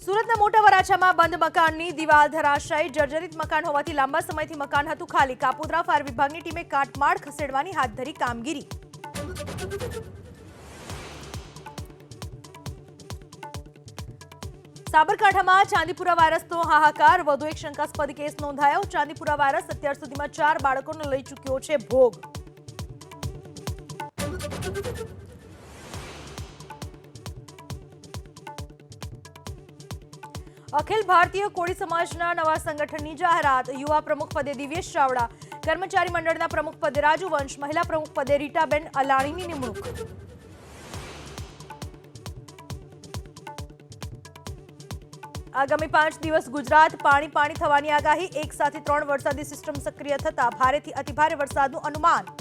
સુરતના મોટા વરાછામાં બંધ મકાનની દિવાલ ધરાશાયી, જર્જરિત મકાન હોવાથી લાંબા સમયથી મકાન હતું ખાલી. કાપોદ્રા ફાયર વિભાગની ટીમે કાટમાળ ખસેડવાની હાથ ધરી કામગીરી. સાબરકાંઠામાં ચાંદીપુરા વાયરસનો હાહાકાર, વધુ એક શંકાસ્પદ કેસ નોંધાયો. ચાંદીપુરા વાયરસ અત્યાર સુધીમાં 4 બાળકોને લઈ ચૂક્યો છે ભોગ. અખિલ ભારતીય કોળી સમાજના નવા સંગઠનની જાહેરાત. યુવા પ્રમુખ પદે દિવ્યેશ ચાવડા, કર્મચારી મંડળના પ્રમુખ પદે રાજુ વંશ, મહિલા પ્રમુખ પદે રીટાબેન અલાણીની નિમણૂક. આગામી 5 દિવસ ગુજરાત પાણી થવાની આગાહી. એક સાથે 3 વરસાદી સિસ્ટમ સક્રિય થતા ભારેથી અતિભારે વરસાદનું અનુમાન.